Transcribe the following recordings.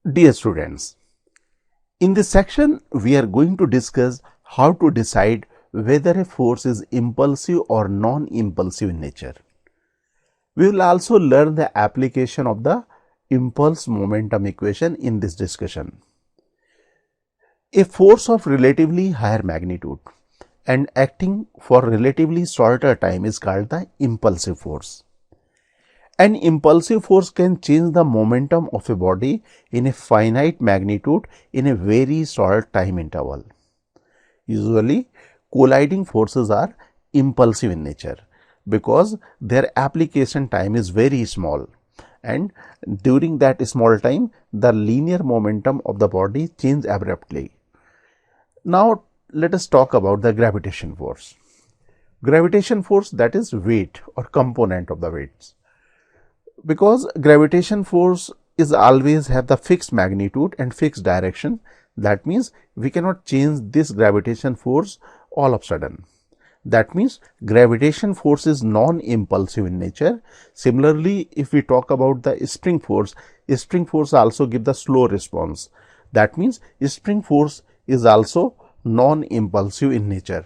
Dear students, in this section we are going to discuss how to decide whether a force is impulsive or non-impulsive in nature. We will also learn the application of the impulse momentum equation in this discussion. A force of relatively higher magnitude and acting for relatively shorter time is called the impulsive force. An impulsive force can change the momentum of a body in a finite magnitude in a very short time interval. Usually, colliding forces are impulsive in nature because their application time is very small, and during that small time, the linear momentum of the body changes abruptly. Now, let us talk about the gravitation force. Gravitation force, that is weight or component of the weights. Because gravitation force is always have the fixed magnitude and fixed direction, that means we cannot change this gravitation force all of a sudden. That means gravitation force is non-impulsive in nature. Similarly, if we talk about the spring force also give the slow response. That means spring force is also non-impulsive in nature.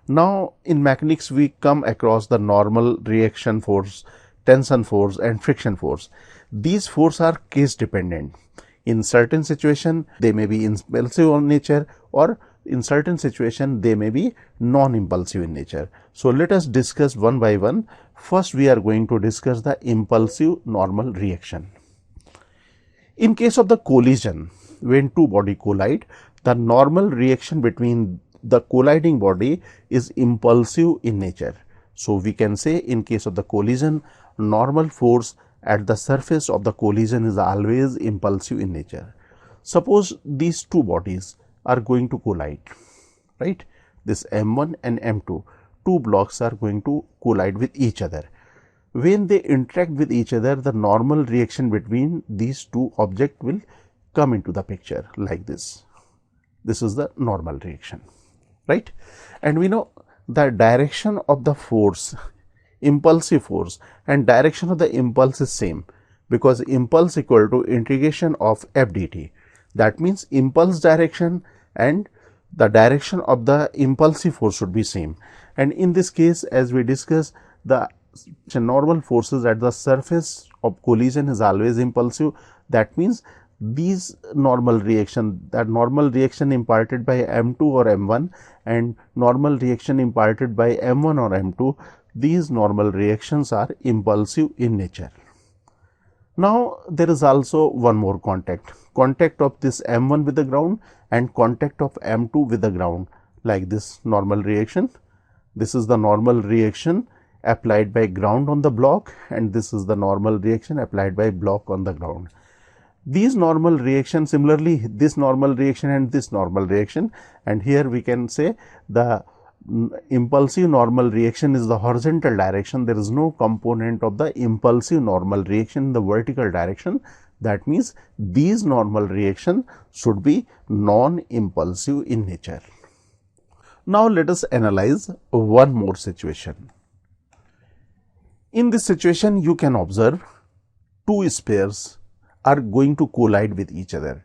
Now, in mechanics, we come across the normal reaction force, tension force and friction force. These forces are case dependent. In certain situation, they may be impulsive in nature, or in certain situation, they may be non-impulsive in nature. So, let us discuss one by one. First, we are going to discuss the impulsive normal reaction. In case of the collision, when two bodies collide, the normal reaction between the colliding body is impulsive in nature. So, we can say in case of the collision, normal force at the surface of the collision is always impulsive in nature. Suppose these two bodies are going to collide, right? This M1 and M2, two blocks are going to collide with each other. When they interact with each other, the normal reaction between these two objects will come into the picture like this. This is the normal reaction, right? And we know the direction of the force, impulsive force, and direction of the impulse is same, because impulse equal to integration of f dt. That means impulse direction and the direction of the impulsive force should be same. And in this case, as we discussed, the normal forces at the surface of collision is always impulsive. That means these normal reaction, that normal reaction imparted by M2 or M1 and normal reaction imparted by M1 or M2, these normal reactions are impulsive in nature. Now, there is also one more contact of this M1 with the ground and contact of M2 with the ground, like this normal reaction. This is the normal reaction applied by ground on the block, and this is the normal reaction applied by block on the ground. These normal reactions, similarly this normal reaction and this normal reaction, and here we can say the impulsive normal reaction is the horizontal direction. There is no component of the impulsive normal reaction in the vertical direction. That means these normal reaction should be non-impulsive in nature. Now, let us analyze one more situation. In this situation, you can observe two spheres are going to collide with each other.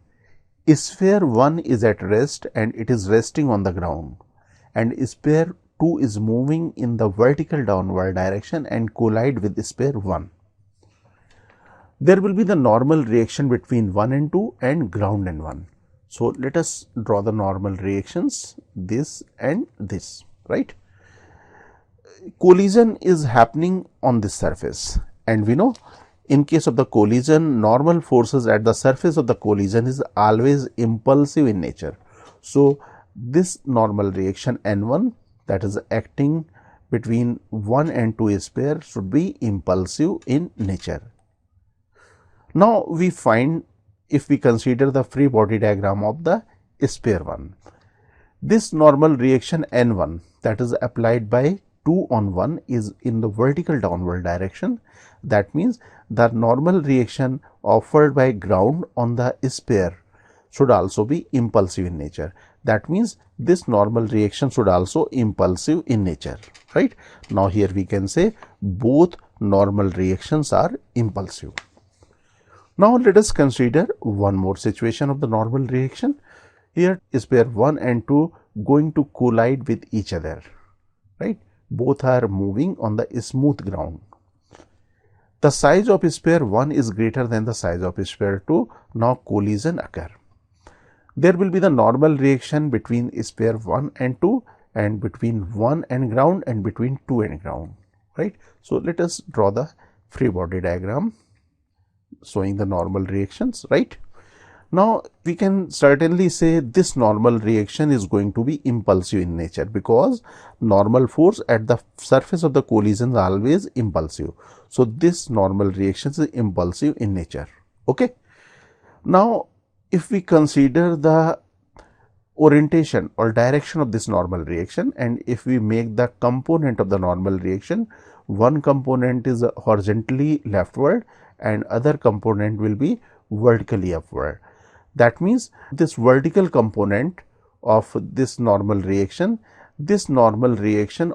Sphere 1 is at rest and it is resting on the ground, and sphere 2 is moving in the vertical downward direction and collide with sphere 1. There will be the normal reaction between 1 and 2 and ground and 1. So, let us draw the normal reactions, this and this, right? Collision is happening on this surface, and we know in case of the collision, normal forces at the surface of the collision is always impulsive in nature. So, this normal reaction N1, that is acting between 1 and 2 sphere, should be impulsive in nature. Now, we find, if we consider the free body diagram of the sphere 1, this normal reaction N1, that is applied by 2 on 1, is in the vertical downward direction. That means the normal reaction offered by ground on the sphere should also be impulsive in nature. That means this normal reaction should also impulsive in nature, right? Now, here we can say both normal reactions are impulsive. Now let us consider one more situation of the normal reaction. Here sphere 1 and 2 going to collide with each other, right? Both are moving on the smooth ground. The size of sphere 1 is greater than the size of sphere 2. Now collision occur. There will be the normal reaction between sphere 1 and 2, and between 1 and ground, and between 2 and ground, right? So let us draw the free body diagram showing the normal reactions, right? Now we can certainly say this normal reaction is going to be impulsive in nature, because normal force at the surface of the collision is always impulsive. So this normal reaction is impulsive in nature. Okay. Now if we consider the orientation or direction of this normal reaction, and if we make the component of the normal reaction, one component is horizontally leftward and other component will be vertically upward. That means this vertical component of this normal reaction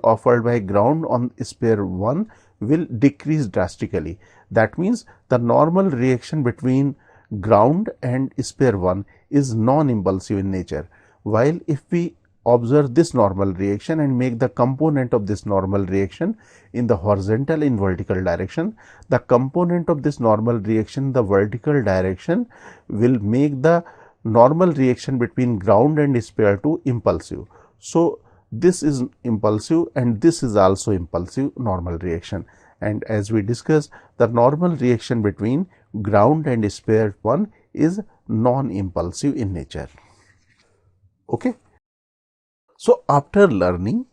offered by ground on sphere 1 will decrease drastically. That means the normal reaction between ground and sphere 1 is non-impulsive in nature, while if we observe this normal reaction and make the component of this normal reaction in the horizontal and vertical direction, the component of this normal reaction in the vertical direction will make the normal reaction between ground and sphere 2 impulsive. So this is impulsive and this is also impulsive normal reaction, and as we discussed, the normal reaction between ground and sphere 1 is non-impulsive in nature. Okay. So after learning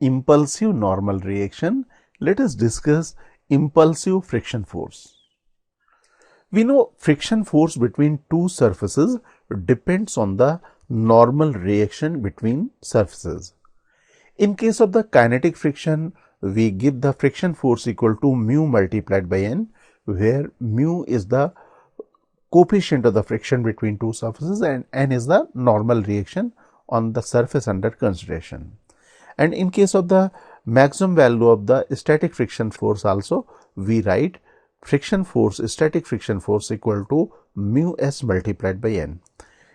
impulsive normal reaction, let us discuss impulsive friction force. We know friction force between two surfaces depends on the normal reaction between surfaces. In case of the kinetic friction, we give the friction force equal to mu multiplied by n, where mu is the coefficient of the friction between two surfaces and n is the normal reaction on the surface under consideration. And in case of the maximum value of the static friction force also, we write static friction force equal to mu s multiplied by n.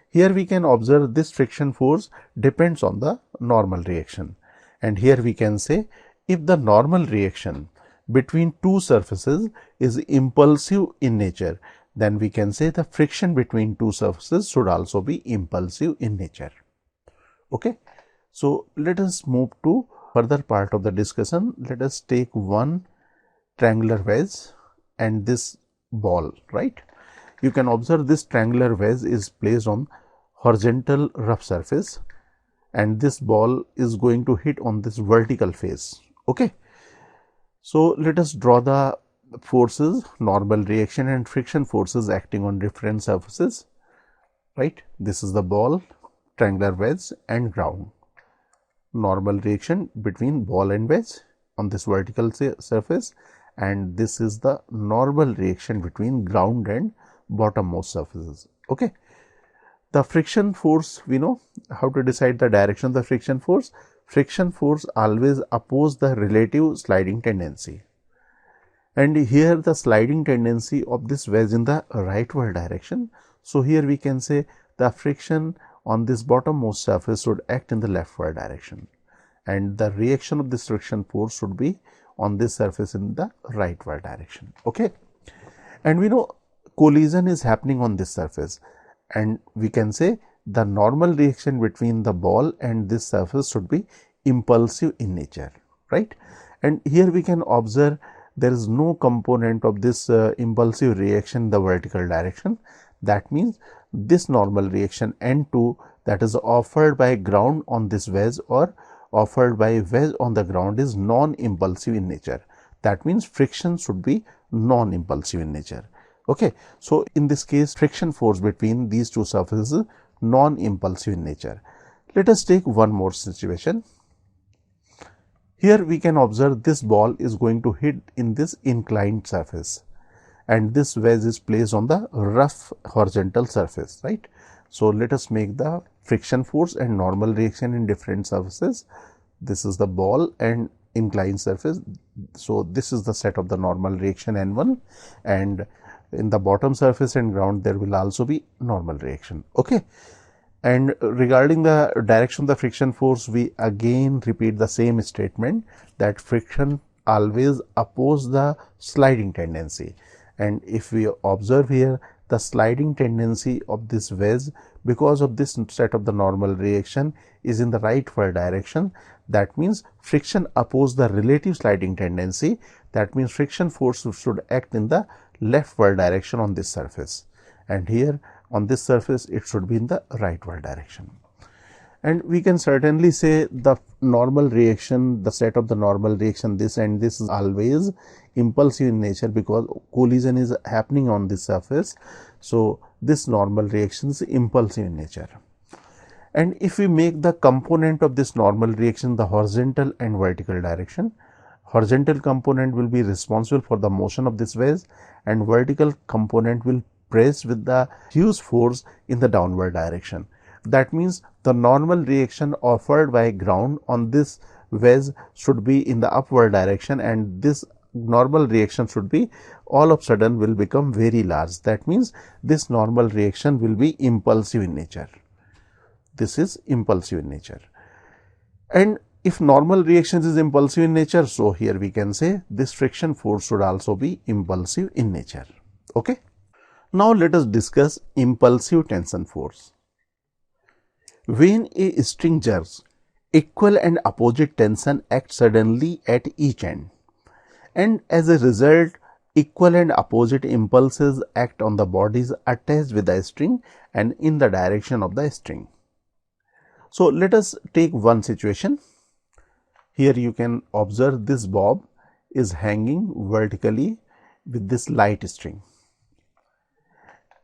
Here we can observe this friction force depends on the normal reaction, and here we can say if the normal reaction between two surfaces is impulsive in nature, then we can say the friction between two surfaces should also be impulsive in nature. Okay. So let us move to further part of the discussion. Let us take one triangular wedge and this ball, right? You can observe this triangular wedge is placed on horizontal rough surface and this ball is going to hit on this vertical face. Okay. So let us draw the forces, normal reaction and friction forces acting on different surfaces, right? This is the ball, triangular wedge and ground. Normal reaction between ball and wedge on this vertical surface, and this is the normal reaction between ground and bottommost surfaces. Okay. The friction force, we know how to decide the direction of the friction force. Friction force always oppose the relative sliding tendency, and here the sliding tendency of this wedge in the rightward direction. So here we can say the friction on this bottommost surface should act in the leftward direction, and the reaction of this friction force should be on this surface in the rightward direction. Okay. And we know collision is happening on this surface, and we can say the normal reaction between the ball and this surface should be impulsive in nature, right? And here we can observe there is no component of this impulsive reaction in the vertical direction. That means this normal reaction N2 that is offered by ground on this wedge or offered by wedge on the ground is non-impulsive in nature. That means friction should be non-impulsive in nature. Okay. So in this case, friction force between these two surfaces is non-impulsive in nature. Let us take one more situation. Here we can observe this ball is going to hit in this inclined surface, and this wedge is placed on the rough horizontal surface, right? So let us make the friction force and normal reaction in different surfaces. This is the ball and inclined surface. So this is the set of the normal reaction N1, and in the bottom surface and ground there will also be normal reaction. Okay. And regarding the direction of the friction force, we again repeat the same statement that friction always oppose the sliding tendency. And if we observe here, the sliding tendency of this wedge because of this set of the normal reaction is in the rightward direction. That means friction oppose the relative sliding tendency. That means friction force should act in the leftward direction on this surface, and here on this surface it should be in the rightward direction. And we can certainly say the normal reaction, the set of the normal reaction, this and this is always impulsive in nature because collision is happening on this surface. So this normal reaction is impulsive in nature. And if we make the component of this normal reaction the horizontal and vertical direction, horizontal component will be responsible for the motion of this wedge and vertical component will press with the huge force in the downward direction. That means the normal reaction offered by ground on this wedge should be in the upward direction, and this normal reaction should be all of a sudden will become very large. That means this normal reaction will be impulsive in nature. This is impulsive in nature. And if normal reactions is impulsive in nature, so here we can say this friction force should also be impulsive in nature. Okay. Now let us discuss impulsive tension force. When a string jerks, equal and opposite tension act suddenly at each end, and as a result equal and opposite impulses act on the bodies attached with the string and in the direction of the string. So let us take one situation. Here you can observe this bob is hanging vertically with this light string.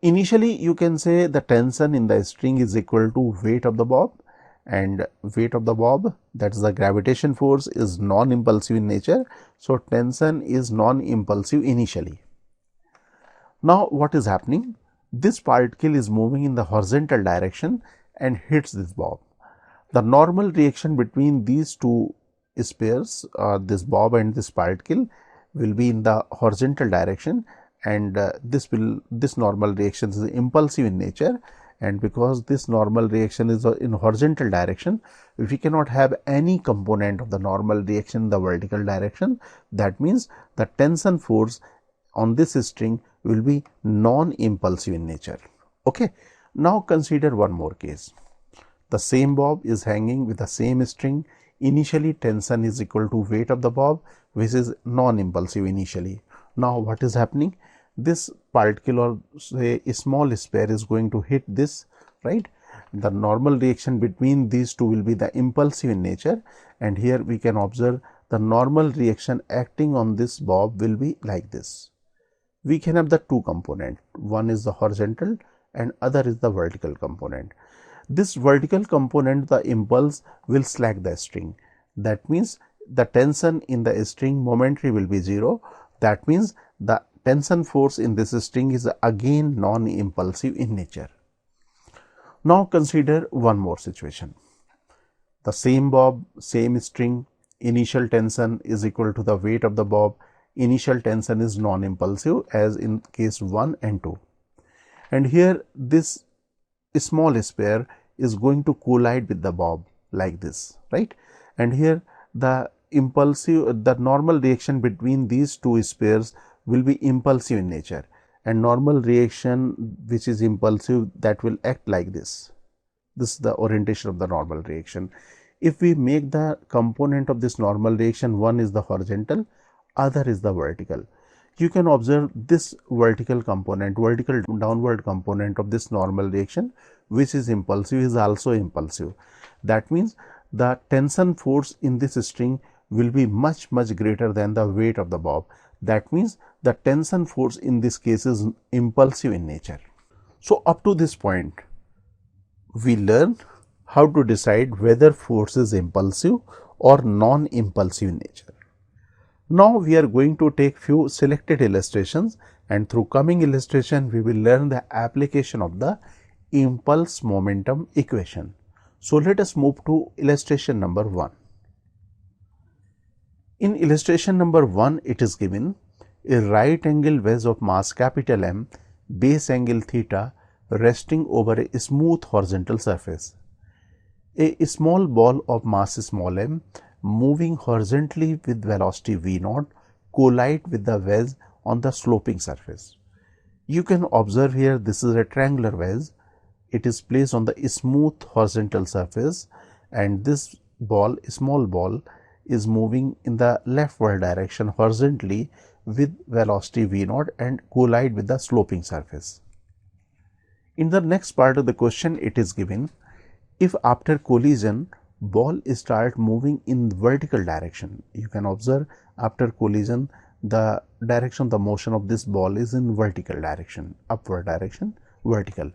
Initially you can say the tension in the string is equal to weight of the bob, and weight of the bob, that is the gravitation force, is non-impulsive in nature. So tension is non-impulsive initially. Now what is happening? This particle is moving in the horizontal direction and hits this bob. The normal reaction between these two spheres, this bob and this particle, will be in the horizontal direction, and this normal reaction is impulsive in nature. And because this normal reaction is in horizontal direction, we cannot have any component of the normal reaction in the vertical direction. That means the tension force on this string will be non-impulsive in nature. Okay. Now consider one more case. The same bob is hanging with the same string. Initially tension is equal to weight of the bob, which is non-impulsive initially. Now what is happening? This particle or say a small sphere is going to hit this, right? The normal reaction between these two will be the impulsive in nature, and here we can observe the normal reaction acting on this bob will be like this. We can have the two component, one is the horizontal and other is the vertical component. This vertical component, the impulse will slack the string. That means the tension in the string momentary will be 0. That means the tension force in this string is again non-impulsive in nature. Now consider one more situation. The same bob, same string, initial tension is equal to the weight of the bob. Initial tension is non-impulsive as in case 1 and 2. And here this small sphere is going to collide with the bob like this, right? And here the normal reaction between these two spheres will be impulsive in nature, and normal reaction which is impulsive, that will act like this. This is the orientation of the normal reaction. If we make the component of this normal reaction, one is the horizontal, other is the vertical, you can observe this vertical component, vertical downward component of this normal reaction which is impulsive is also impulsive. That means the tension force in this string will be much greater than the weight of the bob. That means the tension force in this case is impulsive in nature. So up to this point we learn how to decide whether force is impulsive or non-impulsive in nature. Now we are going to take few selected illustrations, and through coming illustration we will learn the application of the impulse momentum equation. So let us move to illustration number 1. In illustration number 1 it is given a right angle wedge of mass capital M, base angle theta, resting over a smooth horizontal surface. A small ball of mass small m moving horizontally with velocity v0 collide with the wedge on the sloping surface. You can observe here this is a triangular wedge. It is placed on the smooth horizontal surface, and this ball, small ball, is moving in the leftward direction horizontally with velocity v0 and collide with the sloping surface. In the next part of the question, it is given, if after collision ball start moving in vertical direction. You can observe after collision the direction of the motion of this ball is in vertical direction, upward direction, vertical.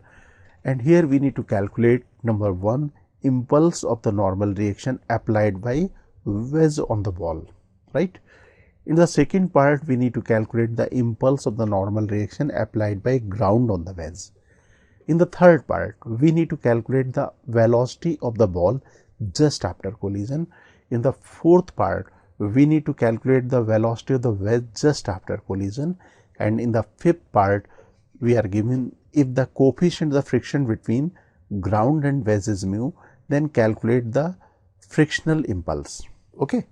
And here we need to calculate number 1, impulse of the normal reaction applied by wedge on the ball, right. In the second part, we need to calculate the impulse of the normal reaction applied by ground on the wedge. In the third part, we need to calculate the velocity of the ball just after collision. In the fourth part, we need to calculate the velocity of the wedge just after collision. And in the fifth part, we are given, if the coefficient of the friction between ground and wedge is mu, then calculate the frictional impulse. Okay.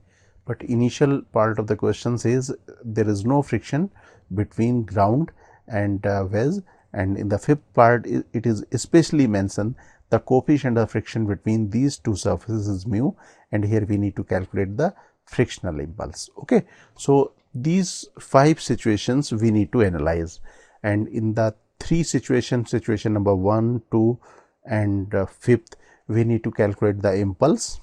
But initial part of the question says there is no friction between ground and wedge, and in the fifth part it is especially mentioned the coefficient of friction between these two surfaces is mu, and here we need to calculate the frictional impulse. Okay. So, these 5 situations we need to analyze, and in the 3 situations, situation number 1, 2 and 5th, we need to calculate the impulse,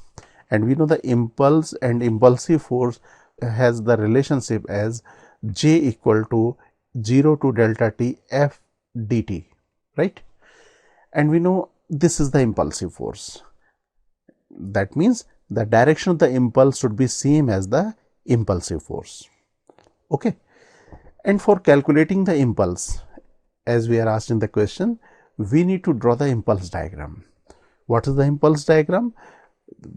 and we know the impulse and impulsive force has the relationship as J equal to 0 to delta T F dt, right. And we know this is the impulsive force. That means the direction of the impulse should be same as the impulsive force. Okay. And for calculating the impulse, as we are asked in the question, we need to draw the impulse diagram. What is the impulse diagram?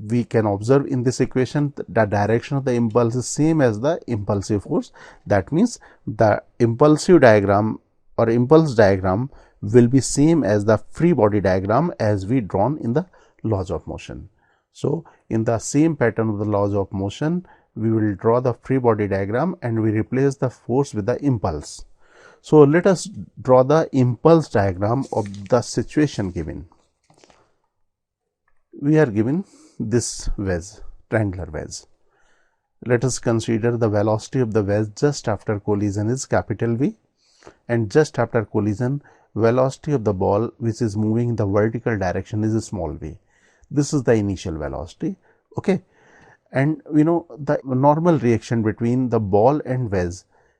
We can observe in this equation the direction of the impulse is same as the impulsive force. That means the impulsive diagram or impulse diagram will be same as the free body diagram as we drawn in the laws of motion. So, in the same pattern of the laws of motion, we will draw the free body diagram and we replace the force with the impulse. So, let us draw the impulse diagram of the situation given. We are given this wedge, triangular wedge. Let us consider the velocity of the wedge just after collision is capital V, and just after collision velocity of the ball which is moving in the vertical direction is small v. This is the initial velocity. Okay. And we know the normal reaction between the ball and wedge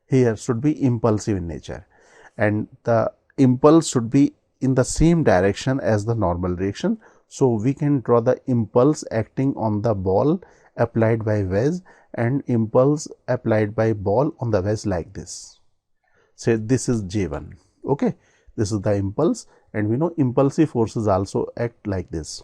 here should be impulsive in nature, and the impulse should be in the same direction as the normal reaction. So, we can draw the impulse acting on the ball applied by wedge and impulse applied by ball on the wedge like this. Say this is J1. Okay. This is the impulse, and we know impulsive forces also act like this.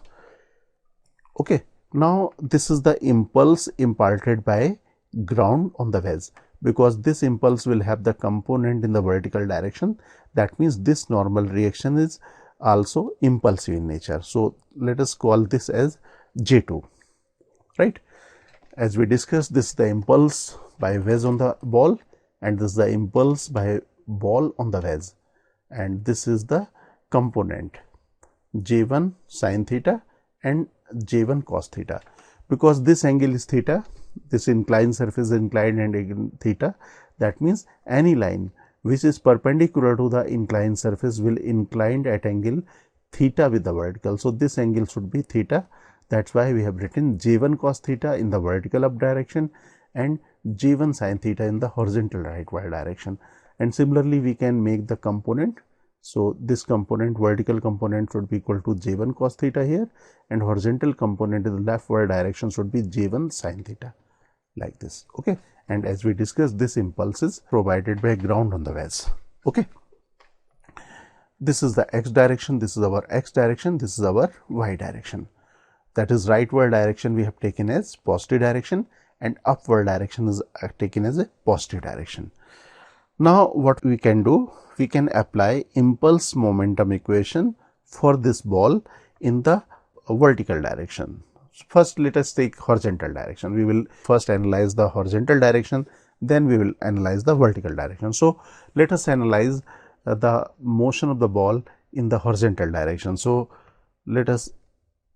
Okay. Now, this is the impulse imparted by ground on the wedge, because this impulse will have the component in the vertical direction. That means this normal reaction is also impulsive in nature. So, let us call this as J2, right. As we discussed, this is the impulse by wedge on the ball, and this is the impulse by ball on the wedge, and this is the component J1 sin theta and J1 cos theta. Because this angle is theta, this inclined surface is inclined and theta, that means any line which is perpendicular to the inclined surface will inclined at angle theta with the vertical. So, this angle should be theta. That is why we have written J1 cos theta in the vertical up direction and J1 sin theta in the horizontal rightward direction. And similarly, we can make the component. So, this component, vertical component should be equal to J1 cos theta here, and horizontal component in the leftward direction should be J1 sin theta, like this. Okay. And as we discussed, this impulse is provided by ground on the wedge. Okay. This is the x direction, this is our x direction, this is our y direction. That is rightward direction we have taken as positive direction, and upward direction is taken as a positive direction. Now what we can do, we can apply impulse momentum equation for this ball in the vertical direction. First let us take horizontal direction. We will first analyze the horizontal direction, then we will analyze the vertical direction. So let us analyze the motion of the ball in the horizontal direction. So let us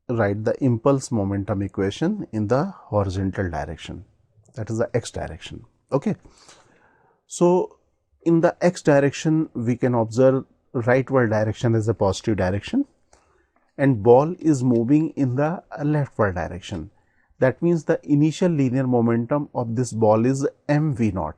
write the impulse momentum equation in the horizontal direction, that is the x direction. Okay. So in the x direction, we can observe rightward direction as a positive direction and ball is moving in the leftward direction. That means the initial linear momentum of this ball is mv naught.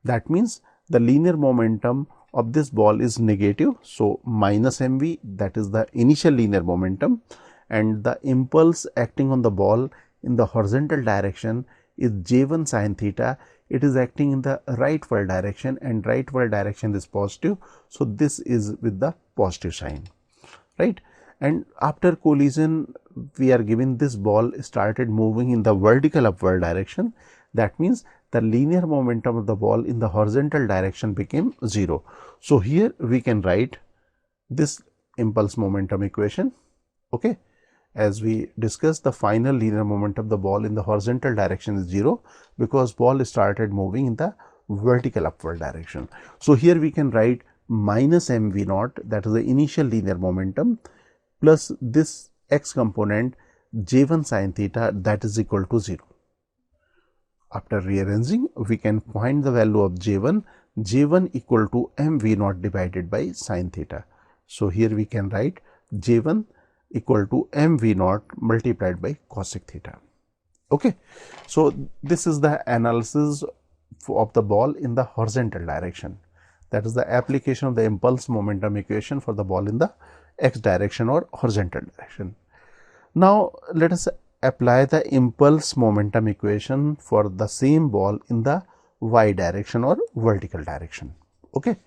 That means the linear momentum of this ball is negative. So minus mv, that is the initial linear momentum, and the impulse acting on the ball in the horizontal direction is j1 sin theta. It is acting in the rightward direction and rightward direction is positive. So this is with the positive sign, right? And after collision, we are given this ball started moving in the vertical upward direction. That means the linear momentum of the ball in the horizontal direction became 0. So here we can write this impulse momentum equation. Okay. As we discussed, the final linear momentum of the ball in the horizontal direction is 0 because ball started moving in the vertical upward direction. So here we can write minus mv naught, that is the initial linear momentum, plus this x component j1 sin theta, that is equal to 0. After rearranging, we can find the value of j1 equal to mv naught divided by sin theta. So here we can write j1 equal to mv naught multiplied by cosec theta. Okay. So this is the analysis of the ball in the horizontal direction. That is the application of the impulse momentum equation for the ball in the x direction or horizontal direction. Now let us apply the impulse momentum equation for the same ball in the y direction or vertical direction. Okay.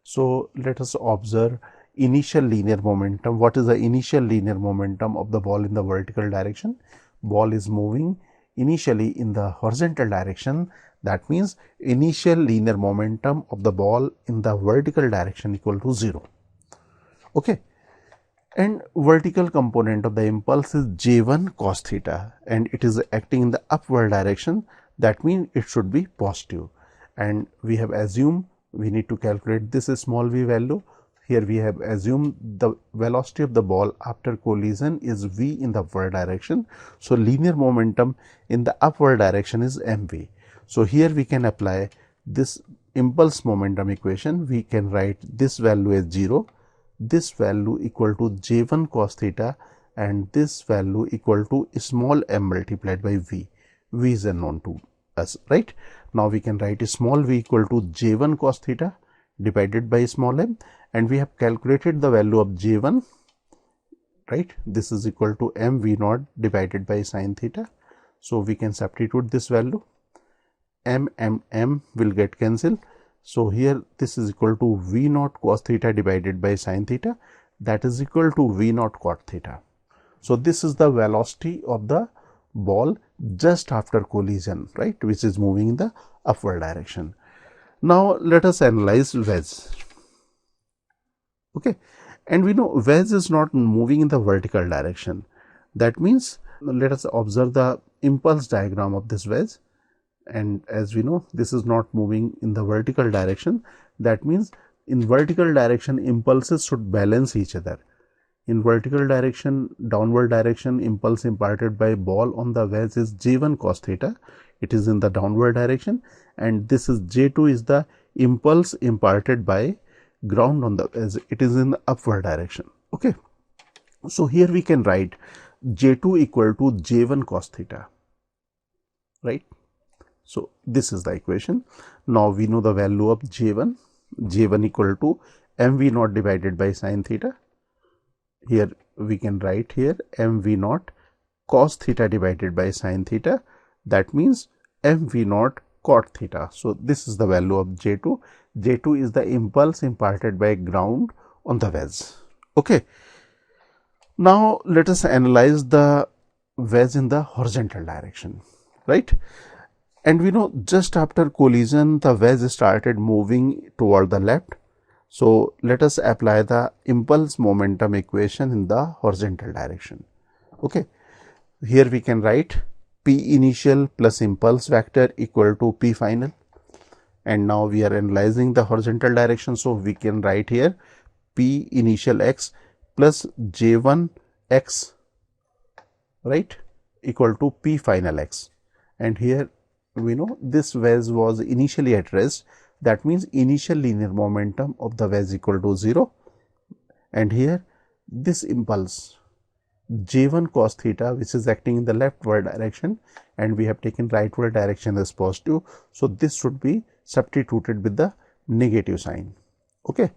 So let us observe initial linear momentum. What is the initial linear momentum of the ball in the vertical direction? Ball is moving initially in the horizontal direction. That means initial linear momentum of the ball in the vertical direction equal to 0. Okay. And vertical component of the impulse is j1 cos theta and it is acting in the upward direction. That means it should be positive. And we have assumed we need to calculate this small v value. Here we have assumed the velocity of the ball after collision is v in the upward direction. So linear momentum in the upward direction is mv. So here we can apply this impulse momentum equation. We can write this value as 0, this value equal to j1 cos theta, and this value equal to small m multiplied by v. V is unknown to us, right? Now we can write small v equal to j1 cos theta divided by small m, and we have calculated the value of j1, right? This is equal to mv naught divided by sin theta. So we can substitute this value. M will get cancelled. So here this is equal to v naught cos theta divided by sin theta, that is equal to v naught cot theta. So this is the velocity of the ball just after collision, right, which is moving in the upward direction. Now let us analyze wedge. Okay, and we know wedge is not moving in the vertical direction. That means let us observe the impulse diagram of this wedge. And as we know, this is not moving in the vertical direction. That means in vertical direction, impulses should balance each other. In vertical direction, downward direction, impulse imparted by ball on the wedge is j1 cos theta. It is in the downward direction, and this is j2 is the impulse imparted by ground on the wedge. It is in the upward direction. Okay. So here we can write j2 equal to j1 cos theta, right? So this is the equation. Now we know the value of j1 equal to mv naught divided by sin theta. Here we can write here mv naught cos theta divided by sin theta. That means mv naught cot theta. So this is the value of j2. j2 is the impulse imparted by ground on the wedge. Okay. Now let us analyze the wedge in the horizontal direction, right? And we know just after collision, the wedge started moving toward the left. So let us apply the impulse momentum equation in the horizontal direction. Okay. Here we can write P initial plus impulse vector equal to P final. And now we are analyzing the horizontal direction. So we can write here P initial x plus J1 x, right, equal to P final x. And here we know this wedge was initially at rest. That means initial linear momentum of the wedge equal to 0. And here this impulse J1 cos theta, which is acting in the leftward direction, and we have taken rightward direction as positive. So this should be substituted with the negative sign. Okay,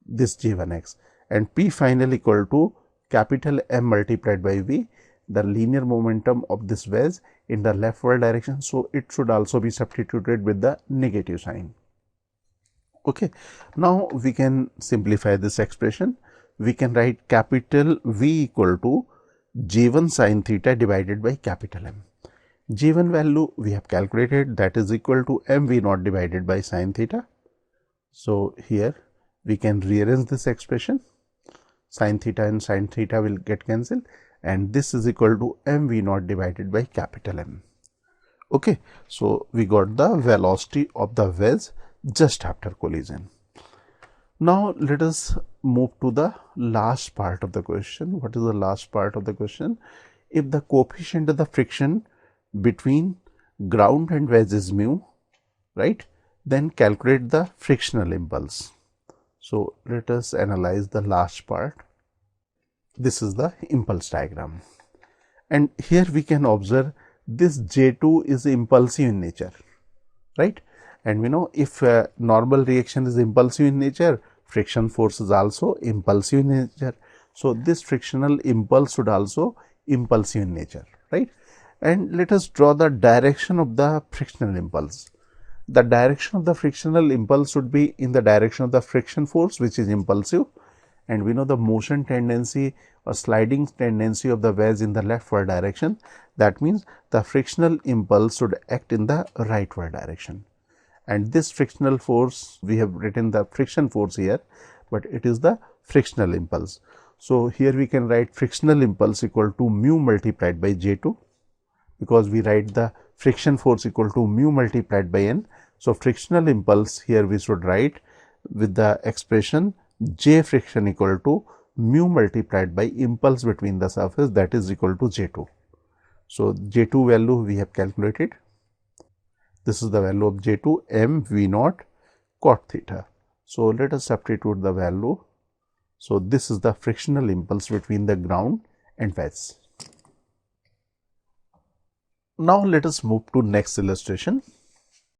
this J1x, and P final equal to capital M multiplied by V, the linear momentum of this wedge in the leftward direction. So it should also be substituted with the negative sign. Okay, now we can simplify this expression. We can write capital V equal to J1 sin theta divided by capital M. J1 value we have calculated, that is equal to mv naught divided by sin theta. So here we can rearrange this expression. Sin theta and sin theta will get cancelled, and this is equal to mv naught divided by capital M. Okay, so we got the velocity of the wedge just after collision. Now let us move to the last part of the question. What is the last part of the question? If the coefficient of the friction between ground and wedge is mu, right, then calculate the frictional impulse. So let us analyze the last part. This is the impulse diagram, and here we can observe this J2 is impulsive in nature, right? And we know if normal reaction is impulsive in nature, friction force is also impulsive in nature. So this frictional impulse should also impulsive in nature, right? And let us draw the direction of the frictional impulse. The direction of the frictional impulse should be in the direction of the friction force, which is impulsive. And we know the motion tendency or sliding tendency of the wedge in the leftward direction. That means the frictional impulse should act in the rightward direction. And this frictional force, we have written the friction force here, but it is the frictional impulse. So here we can write frictional impulse equal to mu multiplied by J2, because we write the friction force equal to mu multiplied by N. So frictional impulse here we should write with the expression J friction equal to mu multiplied by impulse between the surface, that is equal to J2. So J2 value we have calculated. This is the value of J2, m v naught cot theta. So let us substitute the value. So this is the frictional impulse between the ground and wedge. Now let us move to next illustration.